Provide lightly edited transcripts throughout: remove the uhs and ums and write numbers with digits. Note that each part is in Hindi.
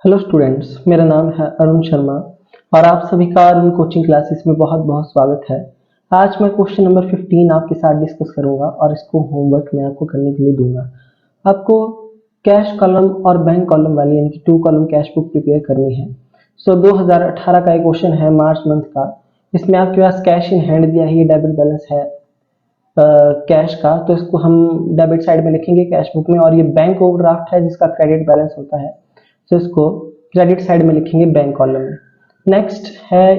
हेलो स्टूडेंट्स, मेरा नाम है अरुण शर्मा और आप सभी का अरुण कोचिंग क्लासेस में बहुत बहुत स्वागत है। आज मैं क्वेश्चन नंबर 15 आपके साथ डिस्कस करूंगा और इसको होमवर्क में आपको करने के लिए दूंगा। आपको कैश कॉलम और बैंक कॉलम वाली यानी कि 2 कॉलम कैश बुक प्रिपेयर करनी है। 2018 का एक क्वेश्चन है मार्च मंथ का। इसमें आपके पास कैश इन हैंड दिया है, ये डेबिट बैलेंस है कैश का, तो इसको हम डेबिट साइड में लिखेंगे कैश बुक में, और ये बैंक ओवरड्राफ्ट है जिसका क्रेडिट बैलेंस होता है, तो इसको क्रेडिट साइड में लिखेंगे बैंक कॉलम में। नेक्स्ट है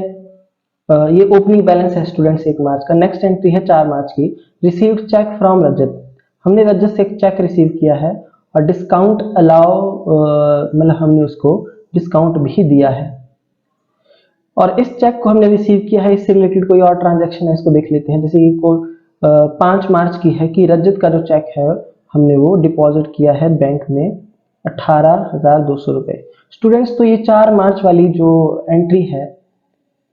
ये ओपनिंग बैलेंस है स्टूडेंट्स 1 मार्च का। नेक्स्ट एंट्री है 4 मार्च की, रिसीव्ड चेक फ्रॉम रजत। हमने रजत से एक चेक रिसीव किया है और डिस्काउंट अलाउ मतलब हमने उसको डिस्काउंट भी दिया है। और इस चेक को हमने रिसीव किया है, इससे रिलेटेड कोई और ट्रांजैक्शन है इसको देख लेते हैं। जैसे कि 5 मार्च की है कि रजत का जो चेक है हमने वो डिपॉजिट किया है बैंक में 18,200 रुपए। स्टूडेंट्स, तो ये 4 मार्च वाली जो एंट्री है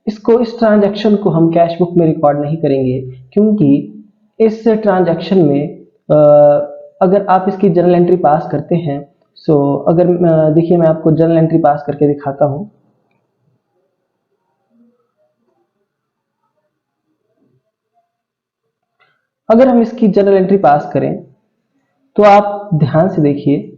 इसको, इस ट्रांजैक्शन को हम कैश बुक में रिकॉर्ड नहीं करेंगे, क्योंकि इस ट्रांजैक्शन में अगर आप इसकी जर्नल एंट्री पास करते हैं, अगर देखिए मैं आपको जर्नल एंट्री पास करके दिखाता हूं। अगर हम इसकी जर्नल एंट्री पास करें तो आप ध्यान से देखिए,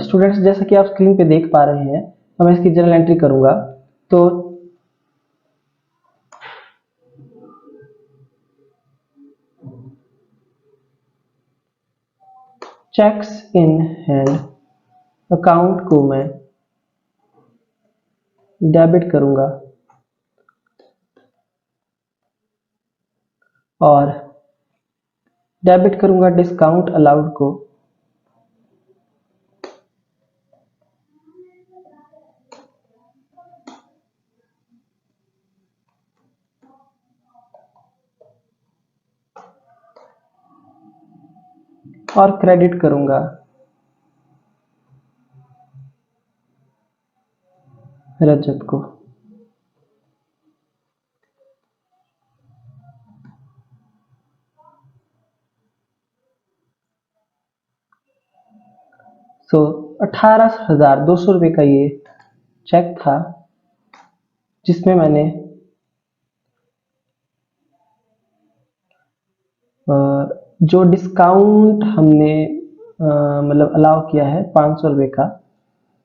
स्टूडेंट्स जैसा कि आप स्क्रीन पे देख पा रहे हैं, तो मैं इसकी जर्नल एंट्री करूंगा तो चेक्स इन हैंड अकाउंट को मैं डेबिट करूंगा और डेबिट करूंगा डिस्काउंट अलाउड को और क्रेडिट करूंगा रजत को। सो 18,200 रुपए का ये चेक था, जिसमें मैंने जो डिस्काउंट हमने मतलब अलाउ किया है 500 रुपए का,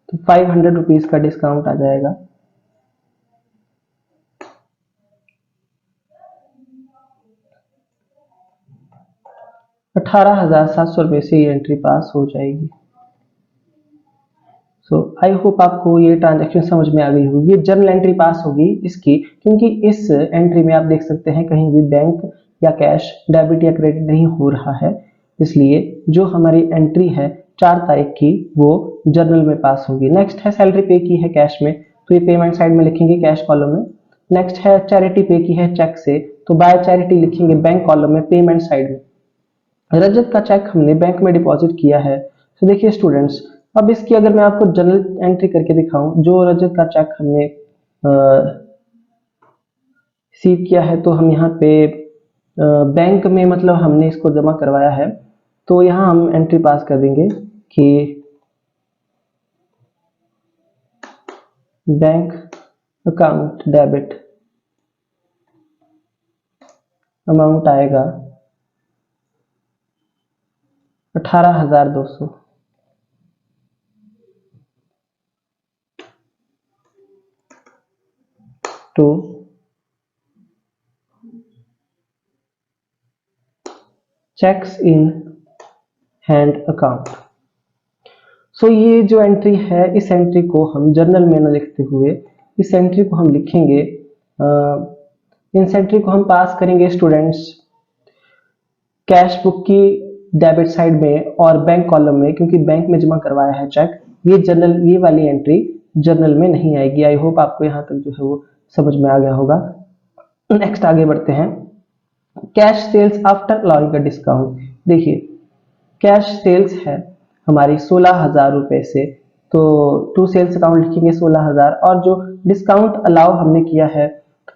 तो 500 रुपीज का डिस्काउंट आ जाएगा। ₹18,700 से ये एंट्री पास हो जाएगी। आई होप आपको ये ट्रांजैक्शन समझ में आ गई होगी। ये जर्नल एंट्री पास होगी इसकी, क्योंकि इस एंट्री में आप देख सकते हैं कहीं भी बैंक या कैश डेबिट या क्रेडिट नहीं हो रहा है, इसलिए जो हमारी एंट्री है 4 तारीख की वो जर्नल में पास होगी। नेक्स्ट है सैलरी पे की है कैश में, तो ये पेमेंट साइड में लिखेंगे कैश कॉलम में। नेक्स्ट है चैरिटी पे की है चेक से, तो बाय चैरिटी लिखेंगे बैंक कॉलम में पेमेंट साइड में। रजत का चेक हमने बैंक में डिपॉजिट किया है। तो देखिए स्टूडेंट्स, अब इसकी अगर मैं आपको जर्नल एंट्री करके दिखाऊं, जो रजत का चेक हमने रिसीव किया है, तो हम यहाँ पे बैंक में मतलब हमने इसको जमा करवाया है, तो यहाँ हम एंट्री पास कर देंगे कि बैंक अकाउंट डेबिट अमाउंट आएगा 18,200 to cheques in hand account. ये जो एंट्री है, इस एंट्री को हम जर्नल में न लिखते हुए इस एंट्री को हम लिखेंगे, इस एंट्री को हम पास करेंगे स्टूडेंट्स कैश बुक की डेबिट साइड में और बैंक कॉलम में, क्योंकि बैंक में जमा करवाया है चेक। ये वाली एंट्री जर्नल में नहीं आएगी। आई होप आपको यहाँ तक जो है वो समझ में आ गया होगा। नेक्स्ट आगे बढ़ते हैं, cash sales after allowing a discount. देखिए कैश सेल्स है हमारी 16,000 रुपए से, तो टू सेल्स अकाउंट लिखेंगे 16,000, और जो डिस्काउंट अलाउ हमने किया है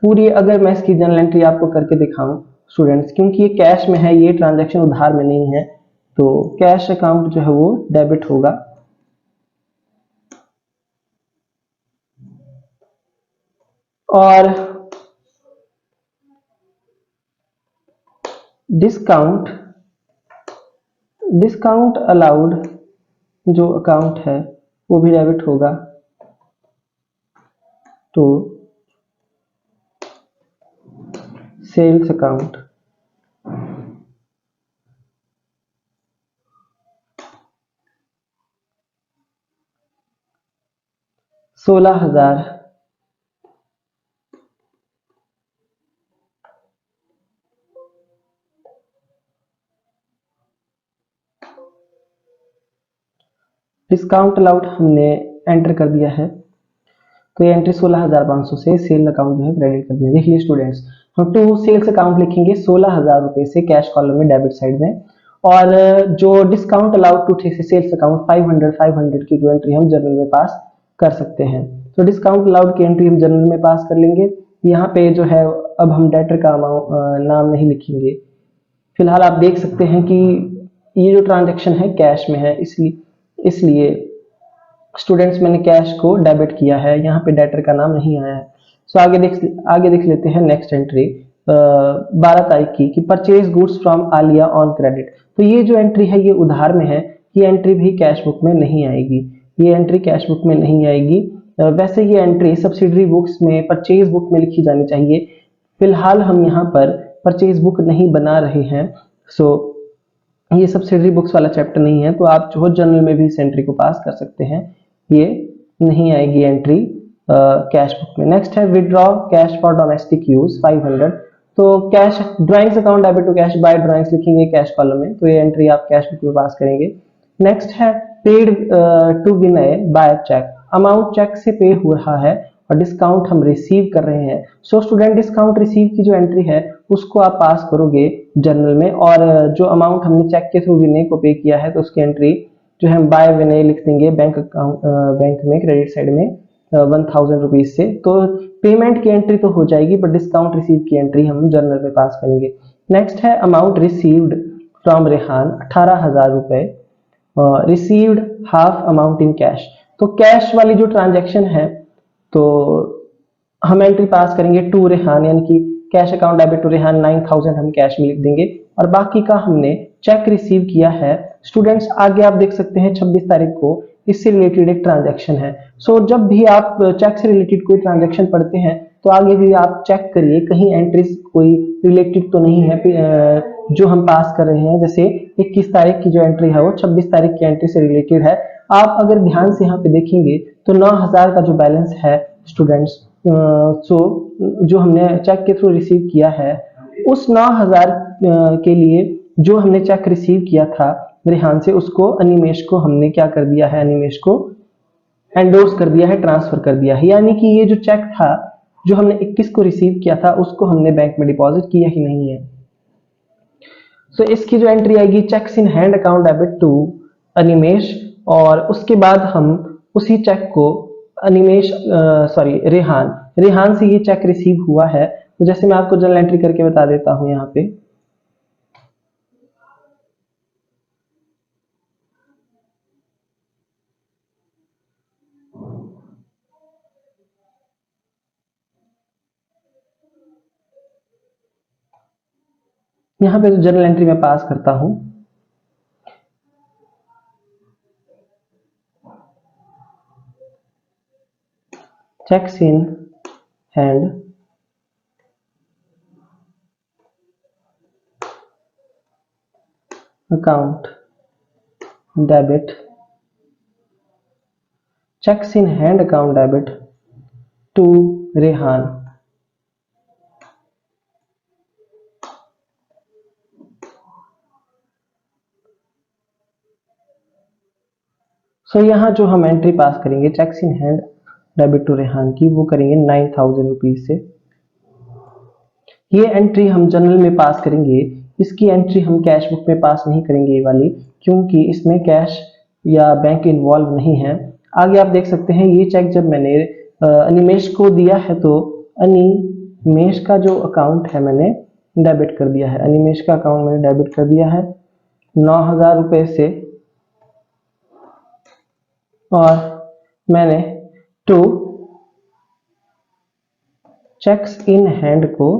पूरी अगर मैं इसकी जर्नल एंट्री आपको करके दिखाऊं स्टूडेंट्स, क्योंकि ये कैश में है, ये ट्रांजैक्शन उधार में नहीं है, तो कैश अकाउंट जो है वो डेबिट होगा। और डिस्काउंट अलाउड जो अकाउंट है वो भी डेबिट होगा। तो सेल्स अकाउंट, $16,000। डिस्काउंट अलाउड हमने एंटर कर दिया है, तो ये एंट्री 16,500 से सेल अकाउंट जो है क्रेडिट कर दिया। देखिए स्टूडेंट्स, हम टू सेल्स अकाउंट लिखेंगे 16,000 रुपए से कैश कॉलम में डेबिट साइड में, और जो discount allowed to sales account 500 की जो एंट्री हम जर्नल में पास कर सकते हैं। तो डिस्काउंट अलाउड की एंट्री हम जर्नल में पास कर लेंगे। यहाँ पे जो है अब हम डेटर का नाम नहीं लिखेंगे। फिलहाल आप देख सकते हैं कि ये जो ट्रांजेक्शन है कैश में है, इसलिए स्टूडेंट्स मैंने कैश को डेबिट किया है, यहाँ पे डेटर का नाम नहीं आया है। सो आगे देख लेते हैं नेक्स्ट एंट्री 12 तारीख की purchase goods from Alia on credit. तो ये जो एंट्री है ये उधार में है, ये एंट्री भी कैश बुक में नहीं आएगी, ये एंट्री कैश बुक में नहीं आएगी। वैसे ये एंट्री सब्सिडरी बुक्स में परचेज बुक में लिखी जानी चाहिए। फिलहाल हम यहाँ पर परचेज बुक नहीं बना रहे हैं, सो ये सब्सिडरी बुक्स वाला चैप्टर नहीं है, तो आप जो जर्नल में भी इस एंट्री को पास कर सकते हैं। ये नहीं आएगी एंट्री कैश बुक में। नेक्स्ट है withdraw cash for domestic use 500। तो cash drawings account debit to cash by drawings लिखेंगे कैश कॉलम में, तो ये एंट्री आप कैश बुक में पास करेंगे। नेक्स्ट है paid to Vinay by cheque, amount cheque से पे हो रहा है और डिस्काउंट हम रिसीव कर रहे हैं। सो स्टूडेंट डिस्काउंट रिसीव की जो एंट्री है उसको आप पास करोगे जर्नल में, और जो अमाउंट हमने चेक के थ्रू विनय को पे किया है तो उसकी एंट्री जो हम बाय विनय लिख देंगे बैंक अकाउंट बैंक में क्रेडिट साइड में 1000 रुपीज से। तो पेमेंट की एंट्री तो हो जाएगी, बट डिस्काउंट रिसीव की एंट्री हम जर्नल में पास करेंगे। नेक्स्ट है अमाउंट रिसीव्ड फ्रॉम रेहान 18,000 रुपए, received half amount in cash. तो कैश वाली जो ट्रांजेक्शन है तो हम एंट्री पास करेंगे टू रेहान, यानी कि cash account debit to Rehan 9000 हम कैश में लिख देंगे, और बाकी का हमने चेक रिसीव किया है। स्टूडेंट्स आगे आप देख सकते हैं 26 तारीख को इससे रिलेटेड एक ट्रांजैक्शन है। सो जब भी आप चेक से रिलेटेड कोई ट्रांजैक्शन पढ़ते हैं तो आगे भी आप चेक करिए कहीं एंट्रीज कोई रिलेटेड तो नहीं है जो हम पास कर रहे हैं। जैसे 21 तारीख की जो एंट्री है वो 26 तारीख की एंट्री से रिलेटेड है। आप अगर ध्यान से यहाँ पे देखेंगे तो 9000 का जो बैलेंस है स्टूडेंट्स, सो जो हमने चेक के थ्रू रिसीव किया है उस 9000 के लिए जो हमने चेक रिसीव किया था रेहान से, उसको अनिमेश को हमने क्या कर दिया है, अनिमेश को एंडोर्स कर दिया है, ट्रांसफर कर दिया है। यानी कि ये जो चेक था जो हमने 21 को रिसीव किया था उसको हमने बैंक में डिपॉजिट किया ही नहीं है। सो इसकी जो एंट्री आएगी cheques in hand account debit to Animesh, और उसके बाद हम उसी चेक को अनिमेश रेहान से ये चेक रिसीव हुआ है। तो जैसे मैं आपको जर्नल एंट्री करके बता देता हूं, यहाँ पे यहाँ पे जो जर्नल एंट्री मैं पास करता हूं, cheques in hand account debit, cheques in hand account debit to Rehan. So यहाँ जो हम एंट्री पास करेंगे cheques in hand debit to Rehan की, वो करेंगे 9000 रुपीज से। ये एंट्री हम जर्नल में पास करेंगे, इसकी एंट्री हम कैश बुक में पास नहीं करेंगे ये वाली, क्योंकि इसमें कैश या बैंक इन्वॉल्व नहीं है। आगे आप देख सकते हैं ये चेक जब मैंने अनिमेश को दिया है तो अनिमेश का जो अकाउंट है मैंने डेबिट कर दिया है, अनिमेश का अकाउंट मैंने डेबिट कर दिया है 9,000 रुपए से, और मैंने टू चेक्स इन हैंड को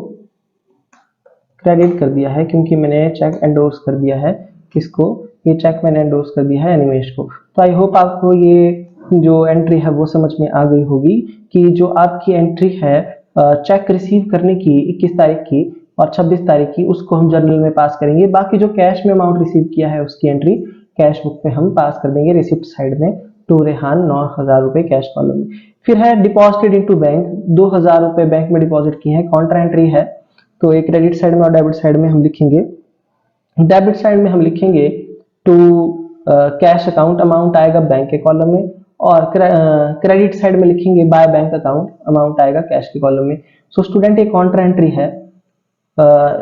क्रेडिट कर दिया है, क्योंकि मैंने चेक एंडोर्स कर दिया है। किसको? ये चेक मैंने एंडोर्स कर दिया है अनिमेश को। तो आई होप आपको ये जो एंट्री है वो समझ में आ गई होगी कि जो आपकी एंट्री है चेक रिसीव करने की 21 तारीख की और 26 तारीख की, उसको हम जर्नल में पास करेंगे। बाकी जो कैश में अमाउंट रिसीव किया है उसकी एंट्री कैश बुक में हम पास कर देंगे रिसिप्ट साइड में, टू रेहान 9,000 रुपए कैश कॉलम में। फिर है डिपॉजिटेड इनटू बैंक, 2,000 रुपए बैंक में डिपॉजिट किए हैं, काउंटर एंट्री है। तो एक क्रेडिट साइड में और डेबिट साइड में हम लिखेंगे, डेबिट साइड में हम लिखेंगे टू कैश अकाउंट, अमाउंट आएगा बैंक के कॉलम में, और क्रेडिट साइड में लिखेंगे बाय बैंक अकाउंट, अमाउंट आएगा कैश के कॉलम में। सो स्टूडेंट ये काउंटर एंट्री है।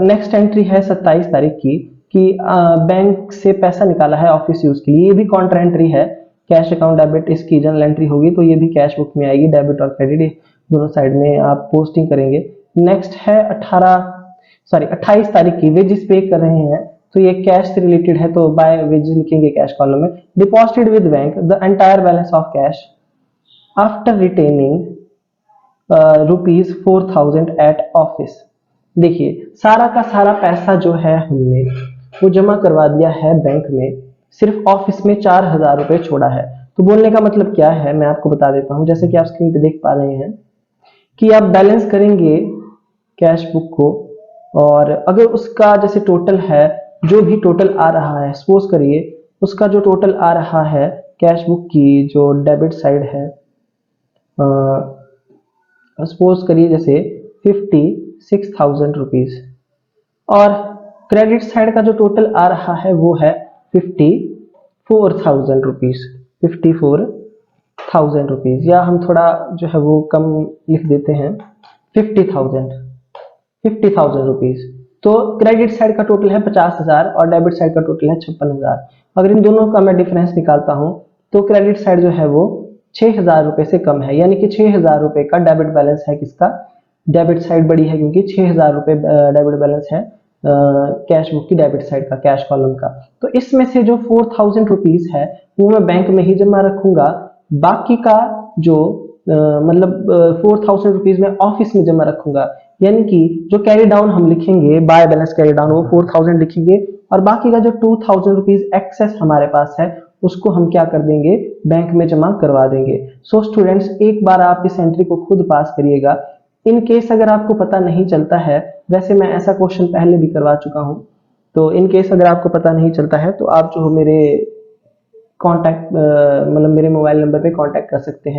नेक्स्ट एंट्री है 27 तारीख की कि बैंक से पैसा निकाला है ऑफिस यूज के लिए, ये भी काउंटर एंट्री है। कैश अकाउंट डेबिट इसकी जनरल एंट्री होगी, तो ये भी कैश बुक में आएगी, डेबिट और क्रेडिट दोनों साइड में आप पोस्टिंग करेंगे। नेक्स्ट है 28 तारीख की वेजेस पे कर रहे हैं, तो ये कैश से रिलेटेड है, तो बाय वेजेस लिखेंगे कैश कॉलम में। Deposited with bank the entire balance of cash after retaining ₹4,000 at office. देखिए सारा का सारा पैसा जो है हमने वो जमा करवा दिया है बैंक में, सिर्फ ऑफिस में 4,000 रुपए छोड़ा है। तो बोलने का मतलब क्या है मैं आपको बता देता हूं। जैसे कि आप स्क्रीन पे देख पा रहे हैं कि आप बैलेंस करेंगे कैश बुक को, और अगर उसका जैसे टोटल है, जो भी टोटल आ रहा है, सपोज करिए उसका जो टोटल आ रहा है कैश बुक की जो डेबिट साइड है, सपोज करिए जैसे 56,000 रुपीज, और क्रेडिट साइड का जो टोटल आ रहा है वो है 54,000 रुपीज, 54,000 रुपीज, या हम थोड़ा जो है वो कम लिख देते हैं 50,000 रुपीज। तो क्रेडिट साइड का टोटल है 50,000 और डेबिट साइड का टोटल है 56,000। अगर इन दोनों का मैं डिफरेंस निकालता हूं तो क्रेडिट साइड जो है वो 6,000 रुपए से कम है, यानी कि 6,000 रुपए का डेबिट बैलेंस है। किसका? डेबिट साइड बड़ी है, क्योंकि 6,000 रुपए डेबिट बैलेंस है कैश बुक की डेबिट साइड का, कैश कॉलम का। तो इसमें से जो 4,000 रुपीज है वो मैं बैंक में ही जमा रखूंगा, बाकी का जो मतलब 4,000 रुपीज में ऑफिस में जमा रखूंगा। यानी कि जो कैरी डाउन हम लिखेंगे, बाय बैलेंस कैरी डाउन, वो 4,000 लिखेंगे, और बाकी का जो 2,000 रुपीज एक्सेस हमारे पास है उसको हम क्या कर देंगे, बैंक में जमा करवा देंगे। सो स्टूडेंट्स एक बार आप इस एंट्री को खुद पास करिएगा। इन केस अगर आपको पता नहीं चलता है, वैसे मैं ऐसा क्वेश्चन पहले भी करवा चुका हूं, तो इन केस अगर आपको पता नहीं चलता है तो आप जो मेरे कांटेक्ट मतलब मेरे मोबाइल नंबर पे कांटेक्ट कर सकते हैं।